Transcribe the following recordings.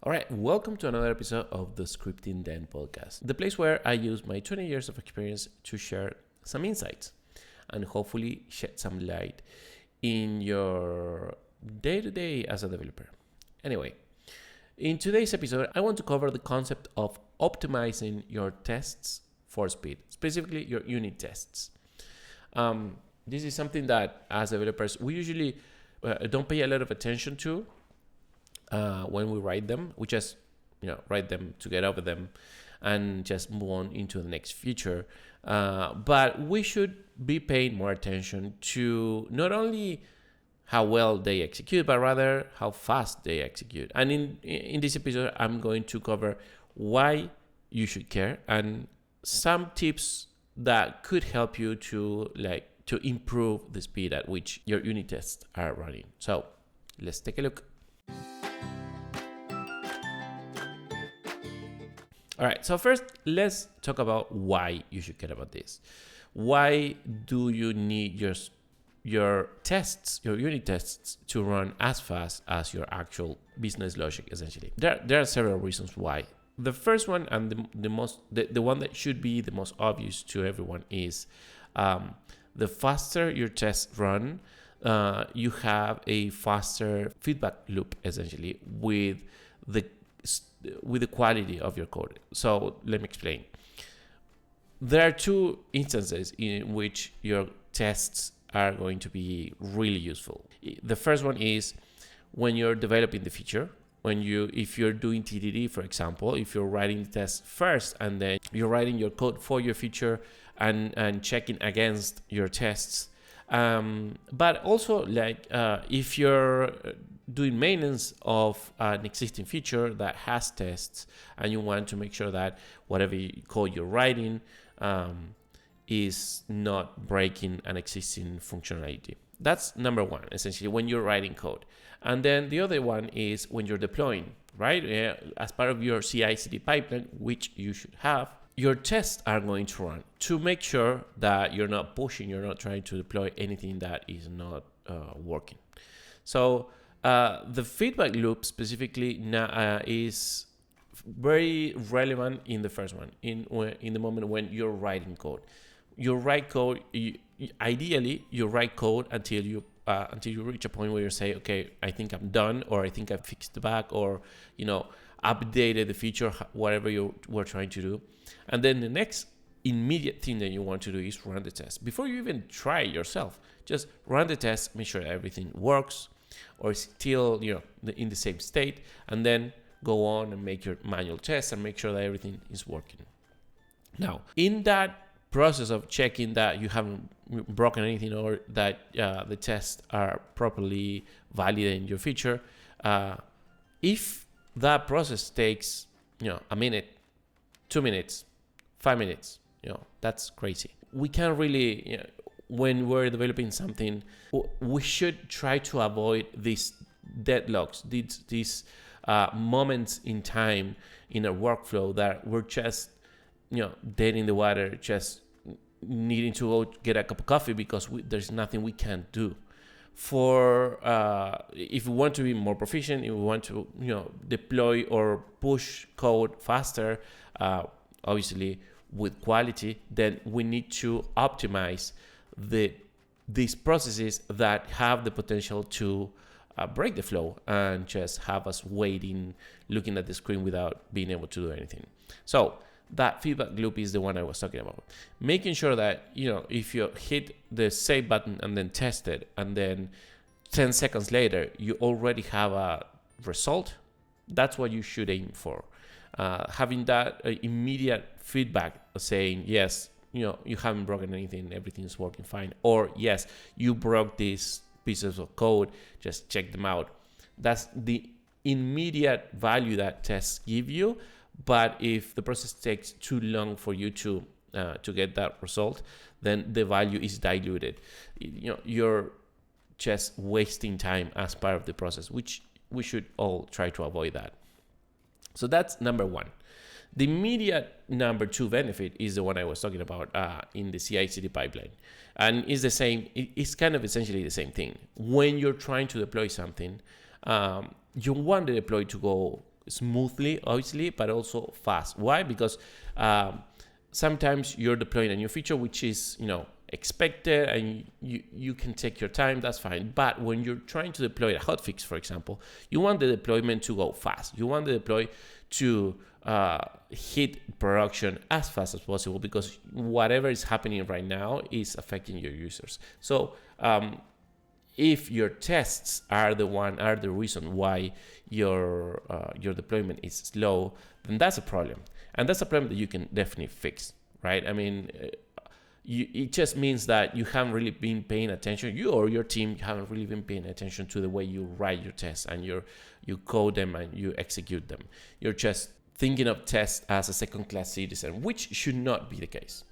All right, welcome to another episode of the Scripting Den podcast, the place where I use my 20 years of experience to share some insights and hopefully shed some light in your day-to-day as a developer. Anyway, in today's episode, I want to cover the concept of optimizing your tests for speed, specifically your unit tests. This is something that as developers, we usually don't pay a lot of attention to when we write them. We just write them to get over them and just move on into the next feature. But we should be paying more attention to not only how well they execute, but rather how fast they execute. And in this episode, I'm going to cover why you should care and some tips that could help you to improve the speed at which your unit tests are running. So let's take a look. All right, so first, let's talk about why you should care about this. Why do you need your tests, your unit tests, to run as fast as your actual business logic, essentially? There are several reasons why. The first one, and the one that should be the most obvious to everyone, is the faster your tests run, you have a faster feedback loop, essentially, with the quality of your code. So let me explain. There are two instances in which your tests are going to be really useful. The first one is when you're developing the feature. If you're doing TDD, for example, if you're writing the test first and then you're writing your code for your feature and checking against your tests. But also if you're doing maintenance of an existing feature that has tests and you want to make sure that whatever code you're writing is not breaking an existing functionality. That's number one, essentially, when you're writing code. And then the other one is when you're deploying, right? As part of your CI/CD pipeline, which you should have, your tests are going to run to make sure that you're not trying to deploy anything that is not working. So the feedback loop specifically is very relevant in the first one, in the moment when you're writing code. You write code, ideally you write code until you reach a point where you say, okay, I think I'm done, or I think I fixed the bug, or updated the feature, whatever you were trying to do. And then the next immediate thing that you want to do is run the test. Before you even try it yourself, just run the test, make sure everything works or is still in the same state, and then go on and make your manual tests and make sure that everything is working. Now, in that process of checking that you haven't broken anything or that the tests are properly validating your feature, if that process takes a minute, 2 minutes, 5 minutes, that's crazy. We can't really, when we're developing something, we should try to avoid these deadlocks, these moments in time in a workflow that we're just dead in the water, just needing to go get a cup of coffee because there's nothing we can do. For if we want to be more proficient, if we want to deploy or push code faster, obviously with quality, then we need to optimize these processes that have the potential to break the flow and just have us waiting, looking at the screen without being able to do anything. So that feedback loop is the one I was talking about. Making sure that, if you hit the save button and then test it, and then 10 seconds later, you already have a result, that's what you should aim for. Having that immediate feedback saying, yes, you haven't broken anything, everything's working fine. Or yes, you broke these pieces of code, just check them out. That's the immediate value that tests give you. But if the process takes too long for you to get that result, then the value is diluted. You're just wasting time as part of the process, which we should all try to avoid that. So that's number one. The immediate number two benefit is the one I was talking about in the CI/CD pipeline. And it's the same, it's kind of essentially the same thing. When you're trying to deploy something, you want the deploy to go smoothly, obviously, but also fast. Why? Because sometimes you're deploying a new feature which is, expected, and you can take your time, that's fine. But when you're trying to deploy a hotfix, for example, you want the deployment to go fast. You want the deploy to hit production as fast as possible, because whatever is happening right now is affecting your users. So if your tests are the reason why your deployment is slow, then that's a problem, and that's a problem that you can definitely fix, right? I mean, it just means that you haven't really been paying attention. You or your team haven't really been paying attention to the way you write your tests and you code them and you execute them. You're just thinking of tests as a second-class citizen, which should not be the case.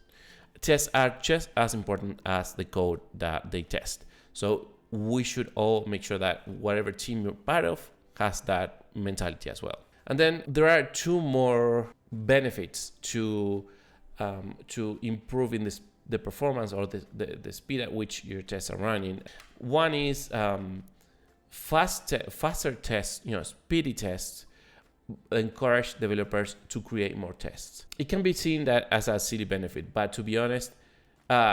Tests are just as important as the code that they test. So we should all make sure that whatever team you're part of has that mentality as well. And then there are two more benefits to improving the performance or the speed at which your tests are running. One is faster tests, speedy tests encourage developers to create more tests. It can be seen that as a silly benefit, but to be honest,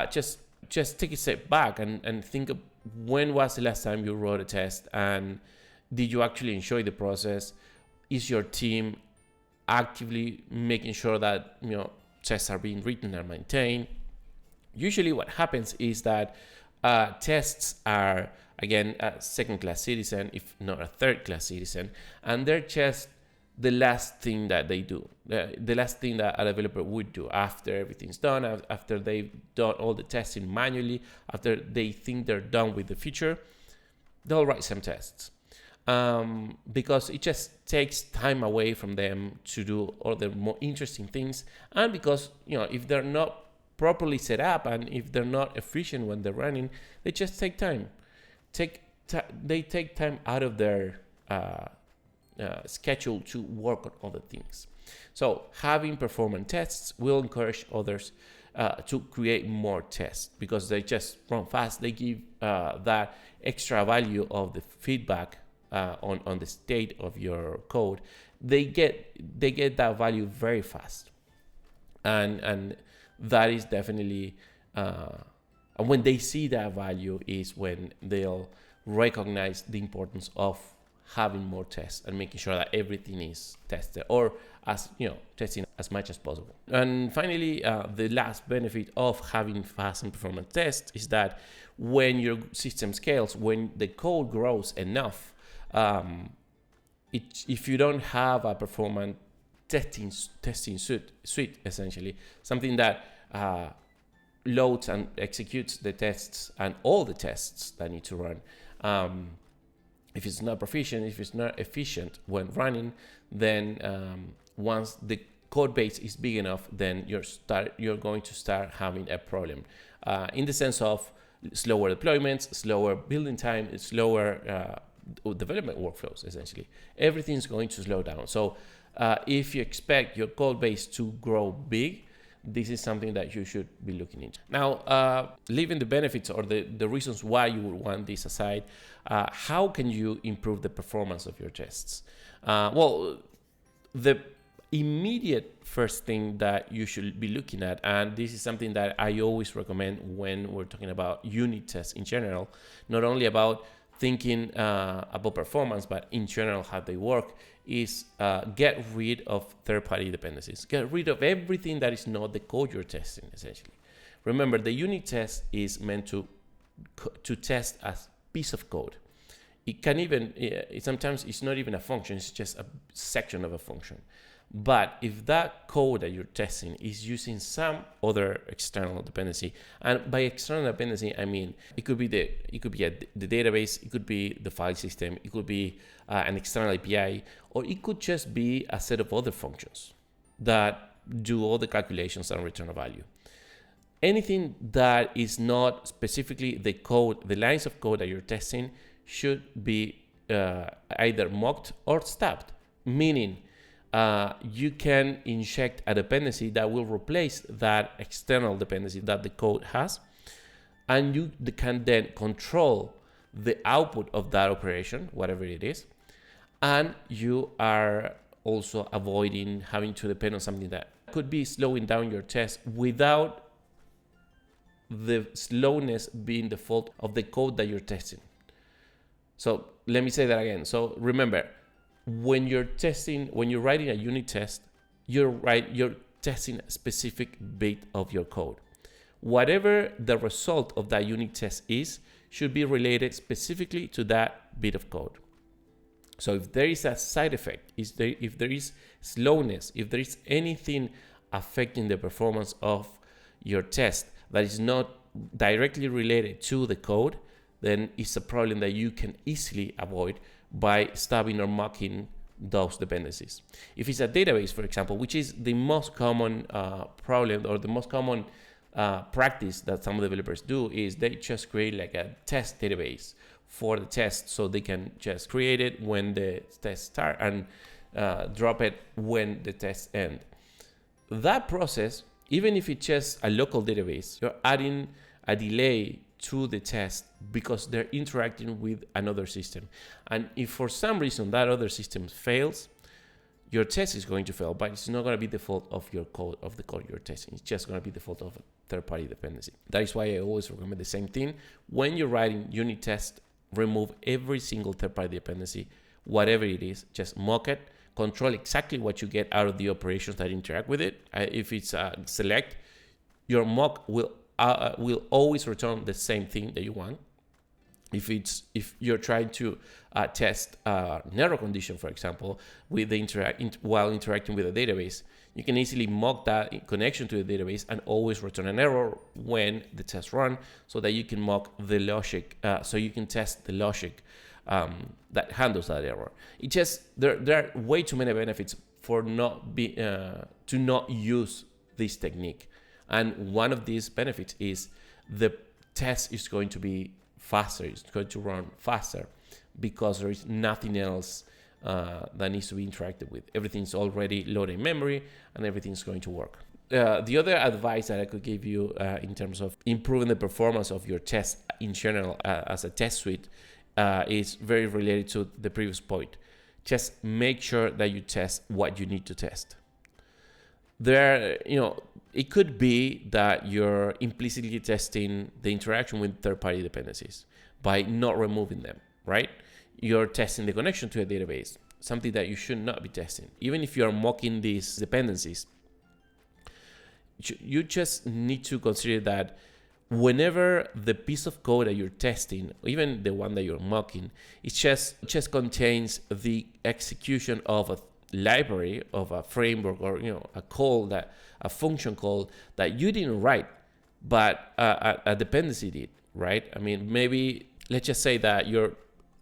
just take a step back and think of when was the last time you wrote a test, and did you actually enjoy the process? Is your team actively making sure that tests are being written and maintained? Usually what happens is that tests are, again, a second-class citizen, if not a third-class citizen, and they're just the last thing that they do, the last thing that a developer would do after everything's done, after they've done all the testing manually, after they think they're done with the feature, they'll write some tests. Because it just takes time away from them to do all the more interesting things, and because if they're not properly set up and if they're not efficient when they're running, they just take time. They take time out of their schedule to work on other things. So having performance tests will encourage others to create more tests, because they just run fast. They give that extra value of the feedback on the state of your code. They get that value very fast, and that is definitely and when they see that value is when they'll recognize the importance of having more tests and making sure that everything is tested, or testing as much as possible. And finally, the last benefit of having fast and performant tests is that when your system scales, when the code grows enough, if you don't have a performant testing suite, essentially something that loads and executes the tests and all the tests that need to run, if it's not proficient, if it's not efficient when running, then once the code base is big enough, then you're going to start having a problem in the sense of slower deployments, slower building time, slower development workflows. Essentially, everything's going to slow down. So if you expect your code base to grow big, this is something that you should be looking into. Now, leaving the benefits or the reasons why you would want this aside, how can you improve the performance of your tests? Well, the immediate first thing that you should be looking at, and this is something that I always recommend when we're talking about unit tests in general, not only about thinking about performance, but in general how they work, is get rid of third-party dependencies. Get rid of everything that is not the code you're testing, essentially. Remember, the unit test is meant to test a piece of code. It can even, sometimes it's not even a function, it's just a section of a function. But if that code that you're testing is using some other external dependency, and by external dependency I mean it could be the database, it could be the file system, it could be an external API, or it could just be a set of other functions that do all the calculations and return a value. Anything that is not specifically the code, the lines of code that you're testing, should be either mocked or stubbed, meaning you can inject a dependency that will replace that external dependency that the code has, and you can then control the output of that operation, whatever it is, and you are also avoiding having to depend on something that could be slowing down your test without the slowness being the fault of the code that you're testing. So let me say that again. So remember, when you're writing a unit test, you're testing a specific bit of your code. Whatever the result of that unit test is, should be related specifically to that bit of code. So if there is a side effect, if there is slowness, if there is anything affecting the performance of your test that is not directly related to the code, then it's a problem that you can easily avoid by stubbing or mocking those dependencies. If it's a database, for example, which is the most common problem or the most common practice that some developers do, is they just create like a test database for the test, so they can just create it when the tests start and drop it when the tests end. That process, even if it's just a local database, you're adding a delay to the test because they're interacting with another system. And if for some reason that other system fails, your test is going to fail, but it's not going to be the fault of your code, of the code you're testing. It's just going to be the fault of a third-party dependency. That is why I always recommend the same thing. When you're writing unit test, remove every single third-party dependency, whatever it is, just mock it, control exactly what you get out of the operations that interact with it. If it's select, your mock will always return the same thing that you want. If you're trying to test an error condition, for example, with the while interacting with a database, you can easily mock that in connection to the database and always return an error when the test run, so that you can mock the logic, so you can test the logic that handles that error. It just there are way too many benefits for to not use this technique, and one of these benefits is the test is going to be faster. It's going to run faster because there is nothing else that needs to be interacted with. Everything's already loaded in memory and everything's going to work. The other advice that I could give you in terms of improving the performance of your test in general as a test suite is very related to the previous point. Just make sure that you test what you need to test. It could be that you're implicitly testing the interaction with third-party dependencies by not removing them, right? You're testing the connection to a database, something that you should not be testing. Even if you're mocking these dependencies, you just need to consider that whenever the piece of code that you're testing, even the one that you're mocking, it just contains the execution of a library, of a framework, or a function call that you didn't write, but a dependency did, right? I mean, maybe let's just say that you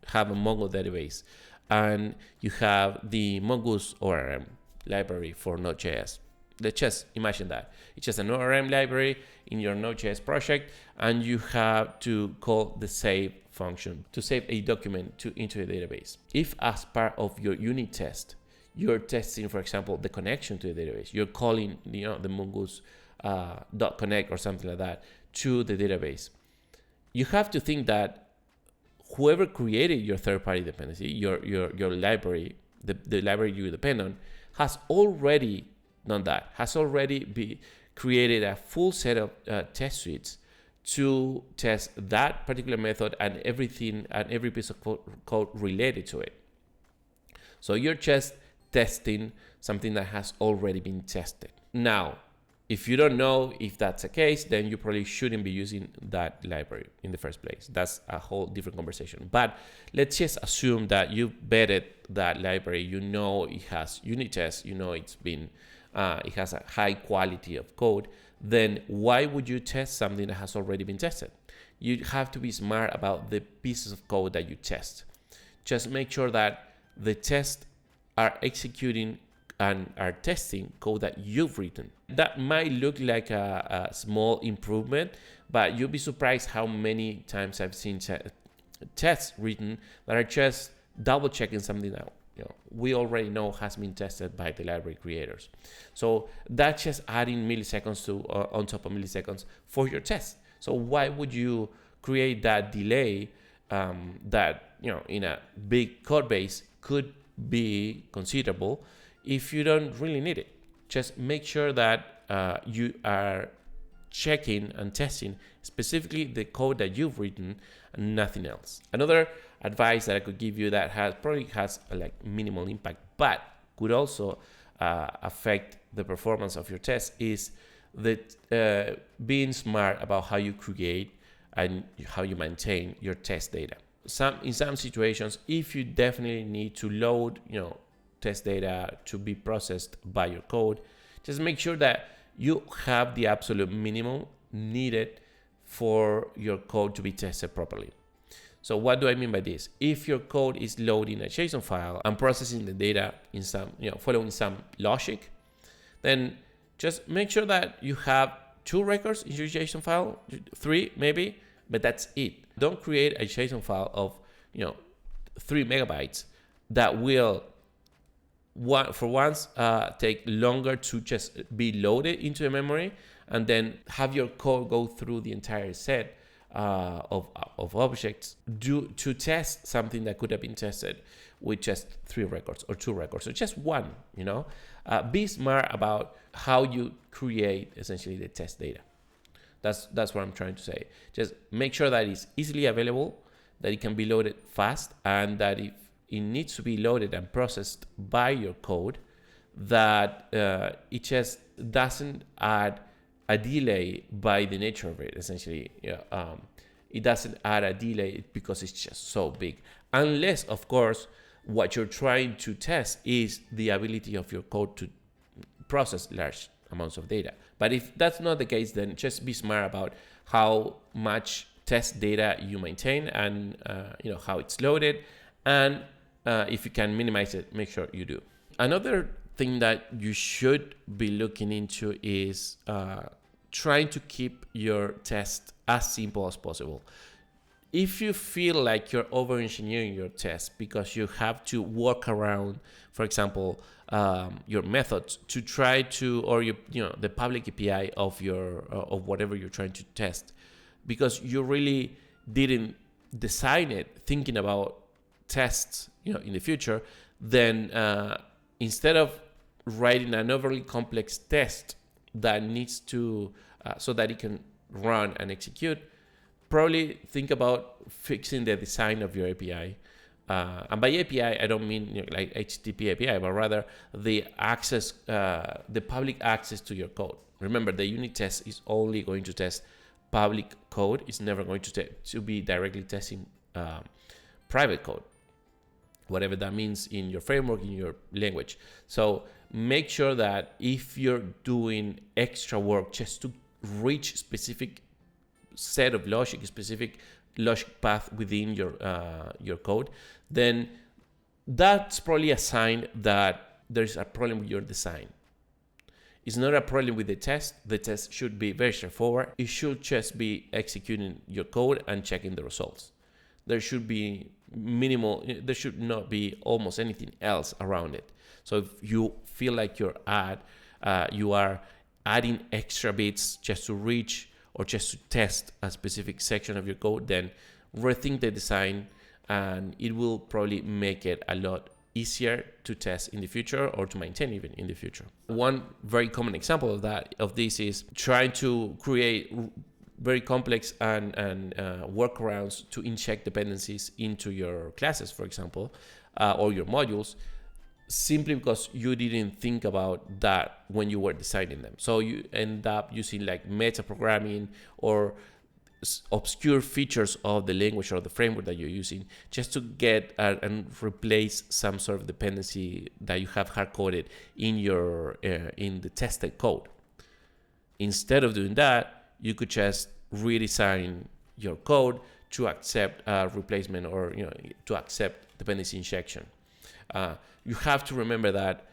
have a Mongo database and you have the Mongoose ORM library for Node.js. Let's just imagine that it's just an ORM library in your Node.js project, and you have to call the save function to save a document into a database. If as part of your unit test you're testing, for example, the connection to the database, you're calling the Mongoose .connect or something like that to the database, you have to think that whoever created your third-party dependency, your library, the library you depend on, has already done that, has already created a full set of test suites to test that particular method and everything and every piece of code related to it. So you're just testing something that has already been tested. Now, if you don't know if that's the case, then you probably shouldn't be using that library in the first place. That's a whole different conversation. But let's just assume that you've vetted that library. You know it has unit tests. You know it's been it has a high quality of code. Then why would you test something that has already been tested? You have to be smart about the pieces of code that you test. Just make sure that the tests are executing and are testing code that you've written. That might look like a small improvement, but you'll be surprised how many times I've seen tests written that are just double checking something that we already know has been tested by the library creators. So that's just adding milliseconds on top of milliseconds for your test. So why would you create that delay that in a big code base could be considerable if you don't really need it. Just make sure that you are checking and testing specifically the code that you've written and nothing else. Another advice that I could give you that probably has like minimal impact, but could also affect the performance of your test is that being smart about how you create and how you maintain your test data. In some situations, if you definitely need to load, test data to be processed by your code, just make sure that you have the absolute minimum needed for your code to be tested properly. So what do I mean by this? If your code is loading a JSON file and processing the data in some, following some logic, then just make sure that you have 2 records in your JSON file, 3 maybe, but that's it. Don't create a JSON file of 3 megabytes that will for once take longer to just be loaded into the memory, and then have your code go through the entire set of objects to test something that could have been tested with just 3 records or 2 records or just 1. Be smart about how you create essentially the test data. That's what I'm trying to say. Just make sure that it's easily available, that it can be loaded fast, and that if it needs to be loaded and processed by your code, that it just doesn't add a delay by the nature of it. Essentially, it doesn't add a delay because it's just so big. Unless, of course, what you're trying to test is the ability of your code to process large amounts of data. But if that's not the case, then just be smart about how much test data you maintain and how it's loaded, and if you can minimize it, make sure you do. Another thing that you should be looking into is trying to keep your test as simple as possible. If you feel like you're over-engineering your test because you have to work around, for example, your methods to try to, or the public API of of whatever you're trying to test, because you really didn't design it thinking about tests, in the future, then instead of writing an overly complex test that needs to, so that it can run and execute, probably think about fixing the design of your API. And by API, I don't mean like HTTP API, but rather the access, the public access to your code. Remember, the unit test is only going to test public code. It's never going to be directly testing private code, whatever that means in your framework, in your language. So make sure that if you're doing extra work just to reach specific set of logic, specific logic path within your code, then that's probably a sign that there's a problem with your design. It's not a problem with the test. The test should be very straightforward. It should just be executing your code and checking the results. There should be there should not be almost anything else around it. So if you feel like you are adding extra bits just to reach or just to test a specific section of your code, then rethink the design, and it will probably make it a lot easier to test in the future or to maintain even in the future. One very common example of this is trying to create very complex and workarounds to inject dependencies into your classes, for example, or your modules, simply because you didn't think about that when you were designing them. So you end up using like meta programming or obscure features of the language or the framework that you're using just to get and replace some sort of dependency that you have hard-coded in your in the tested code. Instead of doing that, you could just redesign your code to accept replacement or to accept dependency injection. You have to remember that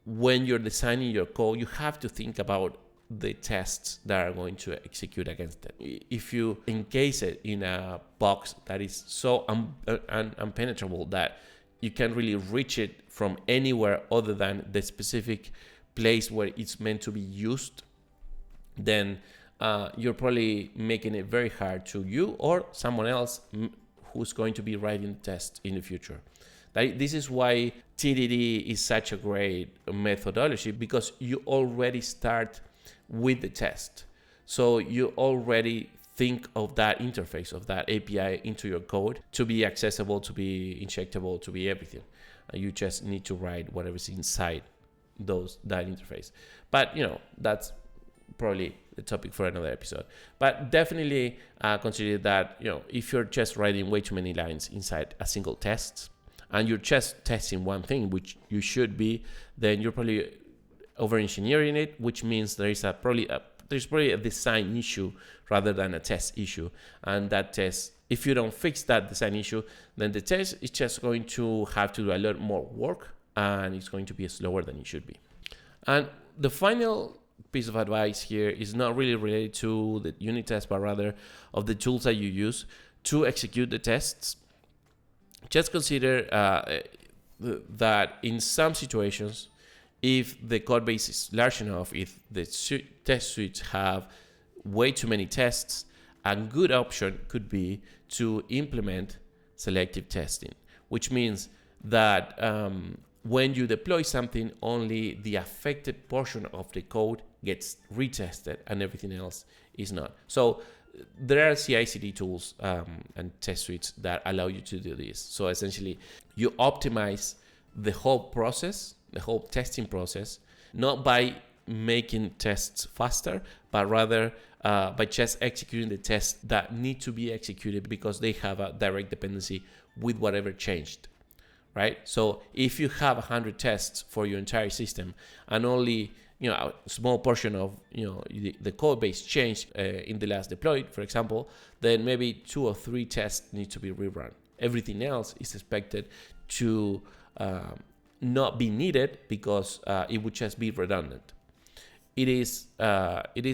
when you're designing your code, you have to think about the tests that are going to execute against it. If you encase it in a box that is so impenetrable that you can't really reach it from anywhere other than the specific place where it's meant to be used, then you're probably making it very hard to you or someone else who's going to be writing the test in the future. This is why TDD is such a great methodology because you already start with the test. So you already think of that interface, of that API into your code to be accessible, to be injectable, to be everything. You just need to write whatever's inside that interface. But that's probably the topic for another episode. But definitely consider that if you're just writing way too many lines inside a single test, and you're just testing one thing, which you should be, then you're probably over-engineering it, which means there's probably a design issue rather than a test issue. And that test, if you don't fix that design issue, then the test is just going to have to do a lot more work, and it's going to be slower than it should be. And the final piece of advice here is not really related to the unit test, but rather of the tools that you use to execute the tests. Just consider that in some situations, if the code base is large enough, if the test suites have way too many tests, a good option could be to implement selective testing, which means that when you deploy something, only the affected portion of the code gets retested and everything else is not. So there are CI/CD tools and test suites that allow you to do this. So essentially, you optimize the whole process, the whole testing process, not by making tests faster, but rather by just executing the tests that need to be executed because they have a direct dependency with whatever changed, right? So if you have 100 tests for your entire system and only a small portion of the code base changed in the last deployed, for example, then maybe 2 or 3 tests need to be rerun. Everything else is expected to not be needed because it would just be redundant. It is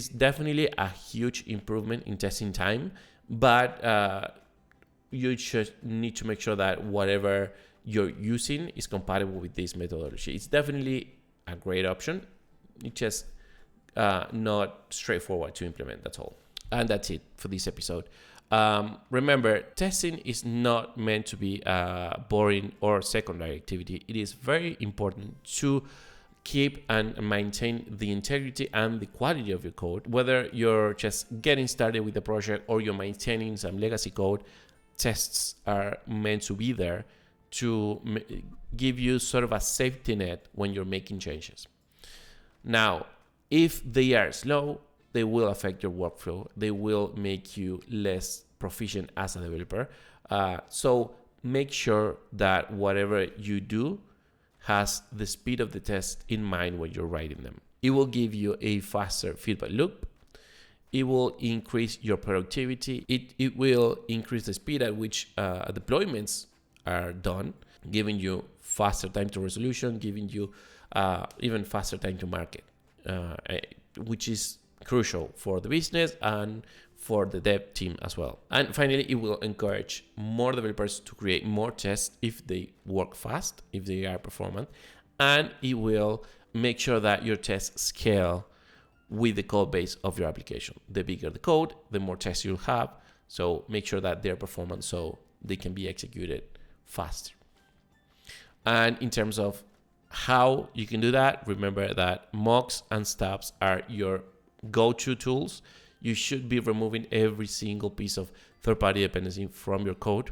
definitely a huge improvement in testing time, but you just need to make sure that whatever you're using is compatible with this methodology. It's definitely a great option. It's just not straightforward to implement, that's all. And that's it for this episode. Remember, testing is not meant to be a boring or secondary activity. It is very important to keep and maintain the integrity and the quality of your code. Whether you're just getting started with the project or you're maintaining some legacy code, tests are meant to be there to give you sort of a safety net when you're making changes. Now, if they are slow, they will affect your workflow. They will make you less proficient as a developer. So make sure that whatever you do has the speed of the test in mind when you're writing them. It will give you a faster feedback loop. It will increase your productivity. It will increase the speed at which deployments are done, giving you faster time to resolution, giving you even faster time to market, which is crucial for the business and for the dev team as well. And finally, it will encourage more developers to create more tests if they work fast, if they are performant, and it will make sure that your tests scale with the code base of your application. The bigger the code, the more tests you'll have. So make sure that they're performant so they can be executed faster. And in terms of how you can do that, remember that mocks and stubs are your go-to tools. You should be removing every single piece of third-party dependency from your code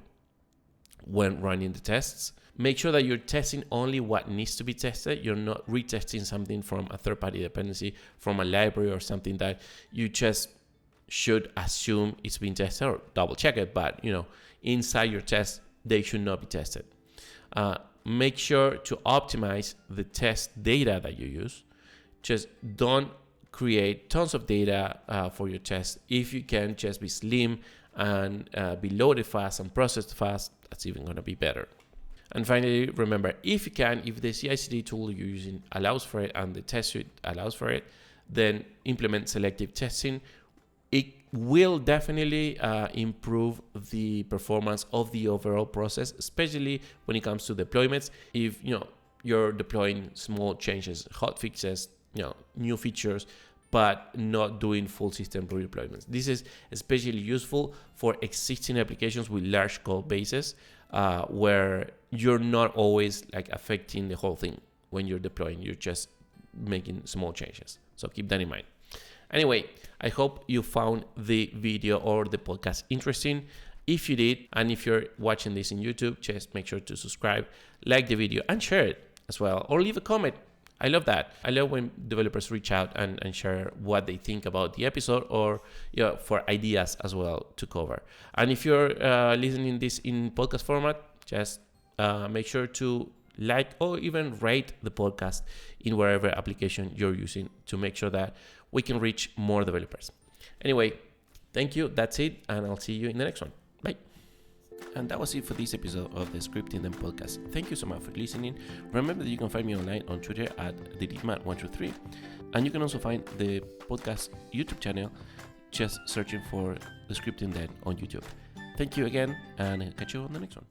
when running the tests. Make sure that you're testing only what needs to be tested. You're not retesting something from a third-party dependency, from a library or something that you just should assume it's been tested or double check it. But inside your test, they should not be tested. Make sure to optimize the test data that you use. Just don't create tons of data for your test. If you can just be slim and be loaded fast and processed fast, that's even going to be better. And finally, remember, if you can, if the CI/CD tool you're using allows for it and the test suite allows for it, then implement selective testing. It will definitely improve the performance of the overall process, especially when it comes to deployments. If you're deploying small changes, hot fixes, new features, but not doing full system redeployments. This is especially useful for existing applications with large code bases. where you're not always like affecting the whole thing when you're deploying. You're just making small changes. So keep that in mind. Anyway, I hope you found the video or the podcast interesting. If you did, and if you're watching this in YouTube, just make sure to subscribe, like the video, and share it as well, or leave a comment. I love that. I love when developers reach out and share what they think about the episode, or for ideas as well to cover. And if you're listening this in podcast format, just make sure to like or even rate the podcast in wherever application you're using to make sure that we can reach more developers. Anyway, thank you. That's it. And I'll see you in the next one. Bye. And that was it for this episode of the Scripting Them podcast. Thank you so much for listening. Remember that you can find me online on Twitter at TheDeepMan123. And you can also find the podcast YouTube channel just searching for the Scripting Them on YouTube. Thank you again, and catch you on the next one.